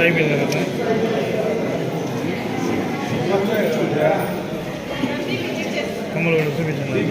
అయిపోయింది కదా. కమ్మలు కూడా చూపించండి.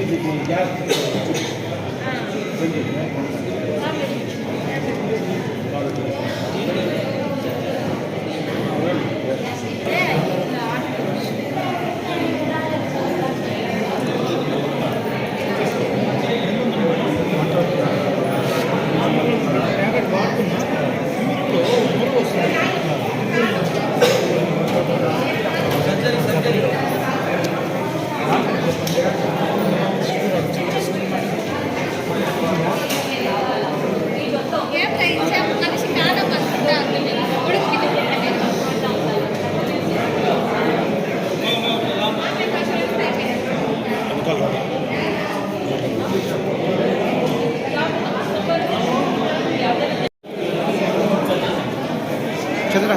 చంద్ర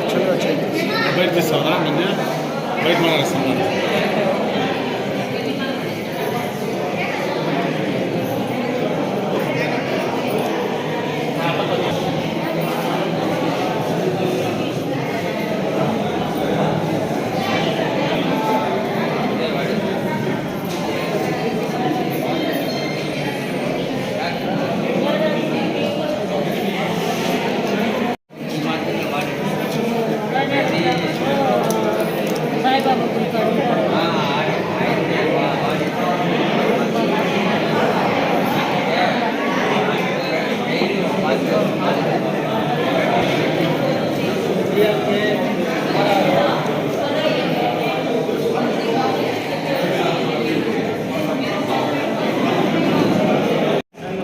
బయట తీస్తావా నిన్న బయట మాట్లాడుతున్నా.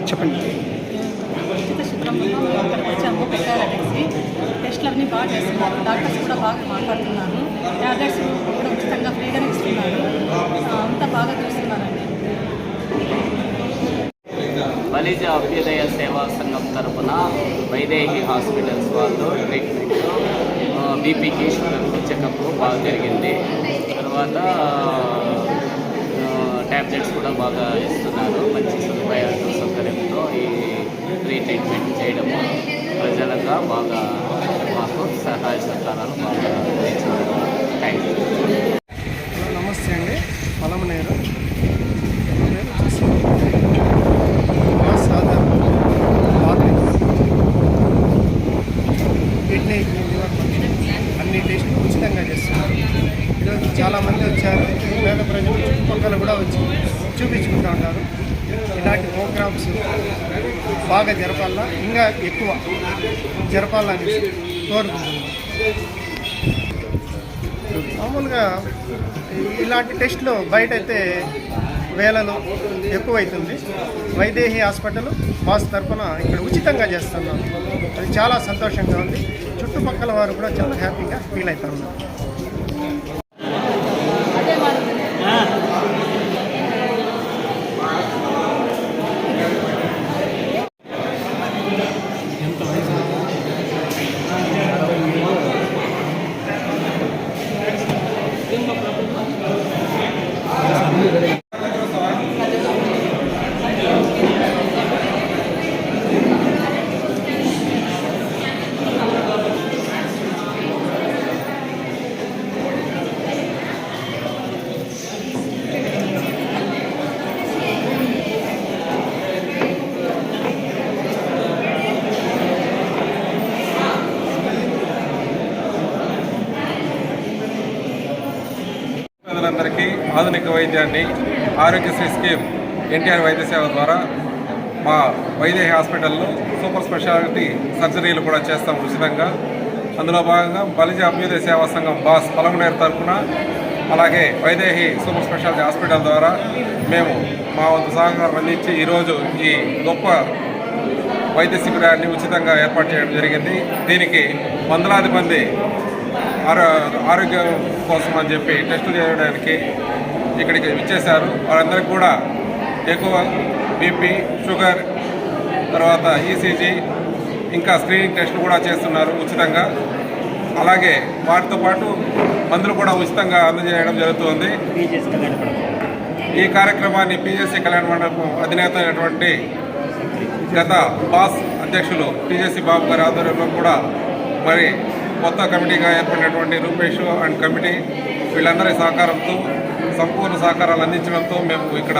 చెప్పండి. ఉచిత శుక్రమంలో అక్కడికి వచ్చాము పెట్టారనేసి టెస్ట్లు అన్నీ బాగా చేస్తున్నారు. డాక్టర్స్ కూడా బాగా మాట్లాడుతున్నారు. ట్యాబ్లెట్స్ కూడా ఉచితంగా ఫ్రీగానే ఇస్తున్నారు. అంతా బాగా చూస్తున్నారండి. బలిజ అభ్యుదయ సేవా సంఘం తరఫున వైదేహి హాస్పిటల్స్ వాళ్ళు ట్రీట్మెంట్ బీపీకి షుగర్కు చెకప్ బాగా జరిగింది. తర్వాత ట్యాబ్లెట్స్ కూడా బాగా ఇస్తున్నారు. మంచి సౌకర్యంతో ఈ ఫ్రీ ట్రీట్మెంట్ చేయడము ప్రజలుగా బాగా మాకు సహాయ సహకారాలు బాగా ఇచ్చినారు. Thank you. నమస్తే అండి. పొలమనేరు కిడ్నీ అన్ని టెస్టులు ఉచితంగా చేస్తున్నారు. ఈరోజు చాలామంది వచ్చారు. పేద ప్రజలు చుట్టుపక్కల కూడా వచ్చి చూపించుకుంటూ ఉంటారు. ఇలాంటి ప్రోగ్రామ్స్ బాగా జరపాలా, ఇంకా ఎక్కువ జరపాలని కోరుకుంటున్నాం. మామూలుగా ఇలాంటి టెస్టులు బయట అయితే వేలలో ఎక్కువైతుంది. వైదేహి హాస్పిటల్ బాస్ తరఫున ఇక్కడ ఉచితంగా చేస్తున్నాం. అది చాలా సంతోషంగా ఉంది. చుట్టుపక్కల వారు కూడా చాలా హ్యాపీగా ఫీల్ అవుతా ఉన్నారు. ప్రజలందరికీ ఆధునిక వైద్యాన్ని ఆరోగ్యశ్రీ స్కీమ్ ఎన్టీఆర్ వైద్య సేవ ద్వారా మా వైదేహి హాస్పిటల్లో సూపర్ స్పెషాలిటీ సర్జరీలు కూడా చేస్తాం ఉచితంగా. అందులో భాగంగా బలిజ అభ్యుదయ సేవా సంఘం బాస్ పొలమనేరు తరఫున అలాగే వైదేహి సూపర్ స్పెషాలిటీ హాస్పిటల్ ద్వారా మేము మా వంతు సహకారం అందించి ఈరోజు ఈ గొప్ప వైద్య శిబిరాన్ని ఉచితంగా ఏర్పాటు చేయడం జరిగింది. దీనికి వందలాది మంది ఆరోగ్యం కోసం అని చెప్పి టెస్టులు చేయడానికి ఇక్కడికి ఇచ్చేశారు. వారందరికీ కూడా ఎక్కువ బీపీ, షుగర్, తర్వాత ఈసీజీ, ఇంకా స్క్రీనింగ్ టెస్టులు కూడా చేస్తున్నారు ఉచితంగా. అలాగే వాటితో పాటు మందులు కూడా ఉచితంగా అందజేయడం జరుగుతుంది. ఈ కార్యక్రమాన్ని పీజేసీ కళ్యాణ మండపం అధినేత అయినటువంటి గత బాస్ అధ్యక్షులు టీజేసీ బాబు గారి ఆధ్వర్యంలో కూడా మరి కొత్త కమిటీగా ఏర్పడినటువంటి రూపేష్ అండ్ కమిటీ వీళ్ళందరి సహకారంతో సంపూర్ణ సహకారాలు అందించడంతో మేము ఇక్కడ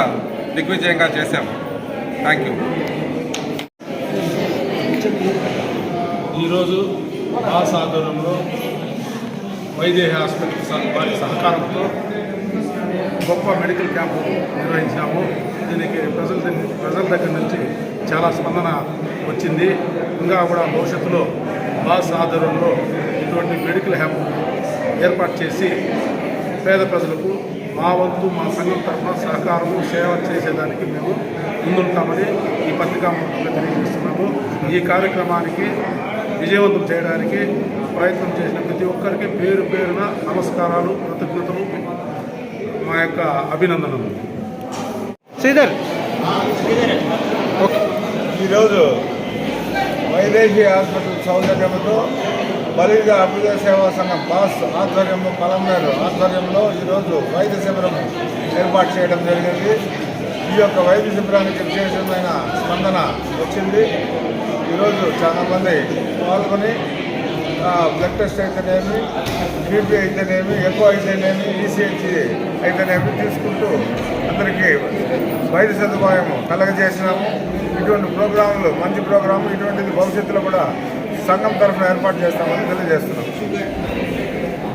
దిగ్విజయంగా చేశాము. Thank you. ఈరోజు బాస్ ఆధ్వర్యంలో వైదేహి హాస్పిటల్ వారి సహకారంతో గొప్ప మెడికల్ క్యాంపు నిర్వహించాము. దీనికి ప్రజల దగ్గర నుంచి చాలా స్పందన వచ్చింది. ఇంకా కూడా భవిష్యత్తులో బాస్ ఆధ్వర్యంలో ఇటువంటి మెడికల్ క్యాంపు ఏర్పాటు చేసి పేద ప్రజలకు మా వంతు మా సంఘం తరఫున సహకారము సేవ చేసేదానికి మేము ముందుంటామని ఈ పత్రికాముఖంగా తెలియజేస్తున్నాము. ఈ కార్యక్రమానికి విజయవంతం చేయడానికి ప్రయత్నం చేసిన ప్రతి ఒక్కరికి పేరు పేరున నమస్కారాలు, కృతజ్ఞతలు, మా యొక్క అభినందనలు. శ్రీధర్, ఈరోజు వైదేహి హాస్పిటల్ సౌజన్యంతో బలిగా అభ్యుదయ సేవా సంఘం బాస్ ఆధ్వర్యంలో పలమనేరు ఆధ్వర్యంలో ఈరోజు వైద్య శిబిరం ఏర్పాటు చేయడం జరిగింది. ఈ యొక్క వైద్య శిబిరానికి విశేషమైన స్పందన వచ్చింది. ఈరోజు చాలామంది పాల్గొని బ్లడ్ టెస్ట్ అయితేనేమి, బీపీ అయితేనేమి, ఎక్కువ అయితేనేమి, ఈసీహెచ్ అయితేనేమి తీసుకుంటూ అందరికీ వైద్య సదుపాయం కలగజేసినాము. ఇటువంటి ప్రోగ్రాములు మంచి ప్రోగ్రాము, ఇటువంటిది భవిష్యత్తులో కూడా సంఘం తరఫున ఏర్పాటు చేస్తామని తెలియజేస్తున్నాం.